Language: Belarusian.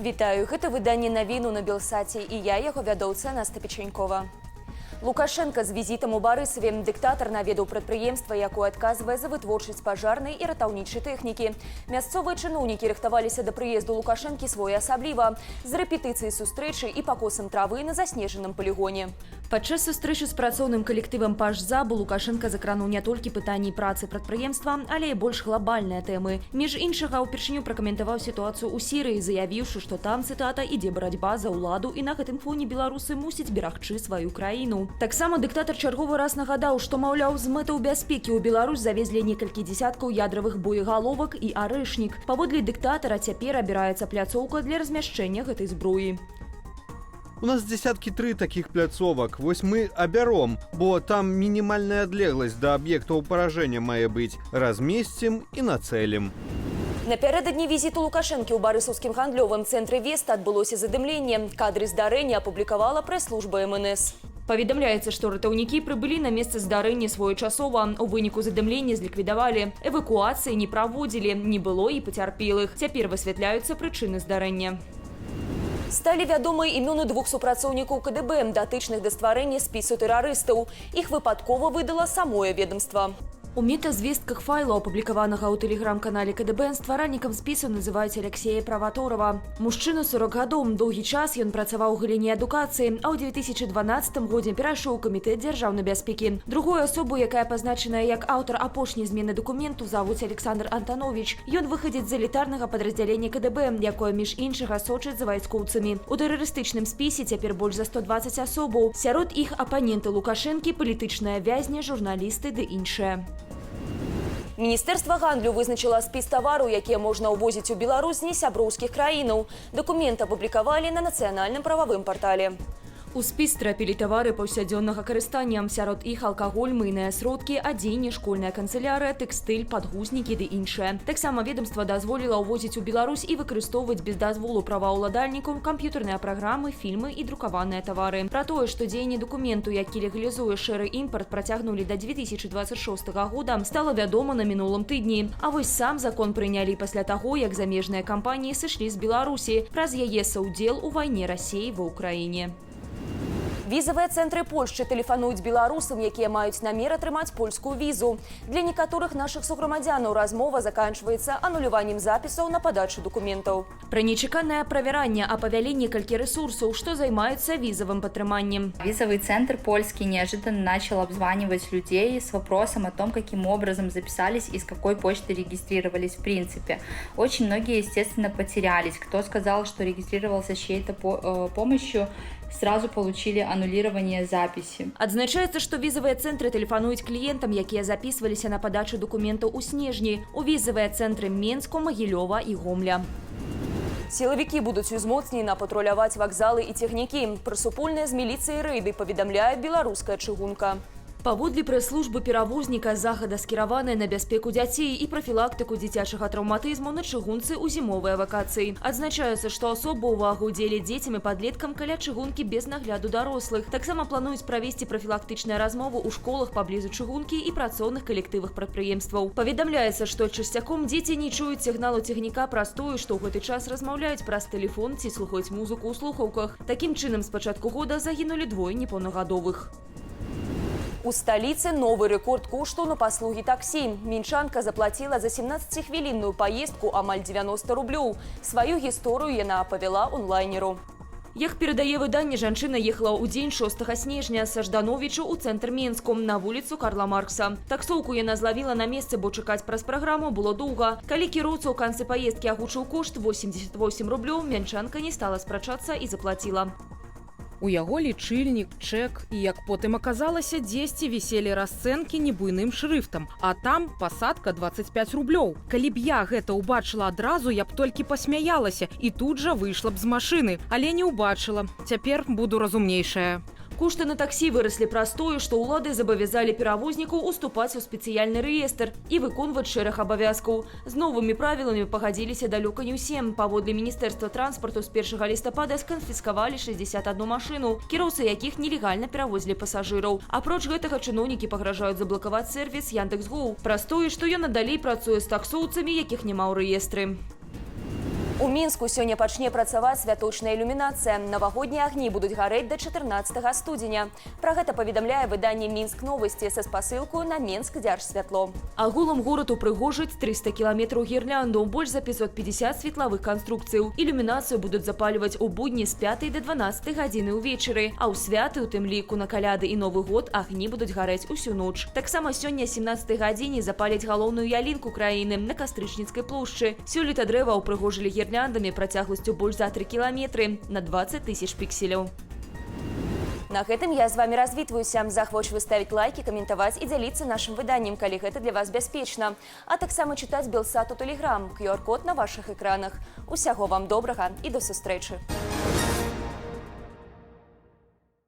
Вітаю, гэта выданне навіну на Белсаце і я, яго вядоўца Наста Печенькова. Лукашенко з візітам у Барысаве. Дыктатар наведаў прадпрыемства, якое адказвае за вытворчасць пажарнай і ратаўнічай тэхнікі. Мясцовыя чыноўнікі рыхтаваліся да прыезду Лукашэнкі своеасабліва, з рэпетыцыяй сустрэчы і пакосам травы на заснежаным палігоне. Падчас сустрэчы з працоўным калектывам «Пашзабу» Лукашенко закрануў не толькі пытанні працы прадпрыемства, але і больш глобальныя тэмы. Між іншага, упершыню пракаментаваў сітуацыю ў Сірыі, заявіўшы, што там, цытата, ідзе барацьба за ўладу і на гэтым фоне беларусы мусяць берагчы сваю краіну. Таксама дыктатар чарговы раз нагадаў, што, маўляў, з мэтаў бяспекі ў Беларусь завезлі некалькі дзесяткаў ядравых боегаловак і арэшнік. Паводле дыктатара цяпер абіраецца пляцоўка для размяшчэння гэтай зброі. У нас десятки 3 таких пляцовак. Вось мы абяром, бо там мінімальная адлегласць да аб'ектаў паражэння мае быць. Размесцім і нацэлім. Напярэдадні візіту Лукашэнкі ў барысаўскім гандлёвым цэнтры «Веста» адбылося задымленне. Кадры здарэння апублікавала прэс-служба МНС. Паведамляецца, што ратаўнікі прыбылі на месца здарэння своечасова. У выніку задымлення зліквідавалі. Эвакуацыі не праводзілі, не было і пацярпелых. Цяпер высвятляюцца прычыны здарэння. Сталі вядомыя імёны 2 супрацоўнікаў КДБ, датычных да стварэння спісу тэрарыстаў. Іх выпадкова выдала самое ведомства. У метазвестках файла, апублікаванага ў тэлеграм-канале КДБ, стваральнікам спісу называюць Алексея Праваторова. Мужчыну 40 гадоў, доўгі час ён працаваў у галіне адукацыі, а ў 2012 годзе перайшоў у камітэт дзяржаўнай бяспекі. Другую асобу, якая пазначаная як аўтар апошняй змены дакументу, завуць Александр Антанович. Ён выхадзец з элітарнага падраздзялення КДБ, якое між іншага сочыць за вайскоўцамі. У тэрарыстычным спісе цяпер больш за 120 асобаў. Сярод іх апаненты Лукашэнкі, палітычныя вязні, журналісты ды іншыя. Міністэрства гандлю вызначыла спіс тавараў, якія можна ўвозіць у Беларусь з несяброўскіх краінаў. Дакумент апублікавалі на нацыянальным прававым партале. У спіс трапілі тавары паўсядзённага карыстання. Сярод іх алкаголь, мыйныя сродкі, адзенне, школьная канцылярыя, тэкстыль, падгузнікі ды іншае. Таксама ведомства дазволіла ўвозіць у Беларусь і выкарыстоўваць без дазволу праваўладальнікаў камп'ютэрныя праграмы, фільмы і друкаваныя тавары. Пра тое, што дзеянне дакументу, які легалізуе шэры імпарт, працягнулі да 2026 года, стала вядома на мінулым тыдні. А вось сам закон прынялі пасля таго, як замежныя кампаніі сышлі з Беларусі праз яе саўдзел у вайне Расіі ва Ўкраіне. Візавыя цэнтры Польшчы тэлефануюць беларусам, якія маюць намер атрымаць польскую візу. Для некаторых нашых суграмадзянаў размова заканчваецца ануляваннем запісаў на падачу дакументаў. Пра нечаканае правяранне апавялі некалькі ресурсаў, што займаюцца візавым падтрыманнем. Визовый центр польский неожиданно начал обзванивать людей с вопросом о том, каким образом записались и с какой почты регистрировались в принципе. Очень многие, естественно, потерялись. Кто сказал, что регистрировался с чьей-то помощью, сразу получили анулирование записи. Адзначаецца, што візавыя цэнтры тэлефануюць кліентам, якія запісваліся на падачу дакументаў у снежні. У візавыя цэнтры Менску, Магілёва і Гомля. Сілавікі будуць узмоцнена патруляваць вакзалы і цягнікі. Пра супольныя з міліцыяй рэйды паведамляе беларуская чыгунка. Паводле прэс-службы перавозніка, захада скіраваныя на бяспеку дзяцей і прафілактыку дзіцячага траўматызму на чыгунцы ў зімовыя вакацыі. Адзначаецца, што асоба ўвагу ўдзеляць дзецям і падлеткам каля чыгункі без нагляду дарослых. Таксама плануюць правесці прафілактычныя размовы ў школах паблізу чыгункі і працоўных калектывах прадпрыемстваў. Паведамляецца, што часцяком дзеці не чуюць сігналу цягніка праз тое, што ў гэты час размаўляюць праз тэлефон ці слухаюць музыку ў слухаўках. Такім чынам, з пачатку года загінулі 2 непаўнагадовых. У сталіцы новы рэкорд кошту на паслугі таксі. Мінчанка заплаціла за 17-хвілінную паездку амаль 90 рублёў. Сваю гісторыю яна апавяла онлайнеру. Як перадае выданне, жанчына ехала ў дзень 6 снежня са Ждановічу ў цэнтр Менску на вуліцу Карла Маркса. Таксоўку яна злавіла на месцы, бо чакаць праз праграму было доўга. Калі кіроўца ў канцы паездкі агучыў кошт 88 рублёў, мінчанка не стала спрачацца і заплаціла. У яго лічыльнік, чэк, і як потым аказалася, дзесьці віселі расцэнкі небуйным шрыфтам, а там пасадка 25 рублёў. Калі б я гэта ўбачыла адразу, я б толькі пасмяялася і тут жа выйшла б з машыны, але не ўбачыла. Цяпер буду разумнейшая. Кошты на таксі выраслі праз тое, што ўлады забавязалі перавознікаў уступаць у спецыяльны рэестр і выконваць шэраг абавязкаў. З новымі правіламі пагадзіліся далёка не ўсе. Паводле Міністэрства транспарту з 1 лістапада сканфіскавалі 61 машыну, кіроўцы якіх нелегальна перавозілі пасажыраў. Апроч гэтага чыноўнікі пагражаюць заблакаваць сервіс Яндекс.Гоу праз тое, што ён надалей працуе з таксоўцамі, якіх няма ў рэестры. У Мінску сёння пачне працаваць святочная ілюмінацыя. Навагоднія агні будуць гарэць да 14 студзеня. Пра гэта паведамляе выданне «Мінск новости» са спасылку на Мінск Дзяржсвятло. Агулам горад упрыгожыць 300 кіламетраў гірляндаў, больш за 550 светлавых канструкцыяў. Ілюмінацыю будуць запальваць у будні з 5 да 12 гадзіны ўвечары, а ў святы, у тым ліку на каляды і Новы год, агні будуць гарэць усю ноч. Таксама сёння 17 гадзіне запаляць галоўную ялінку краіны на Кастрычніцкай плошчы. Сёлета дрэва упрыгожылі гірляндамі працягласцю больш за 3 кіламетры на 20 тысяч пікселяў. На гэтым я з вами развітваюся. Захвочваю ставіць лайки, каментаваць і дзяліцца нашым выданнем, калі гэта для вас бяспечна. А таксама чытаць Белсат у Тэлеграм, QR-код на вашых экранах. Усяго вам добрага і до сустрэчы.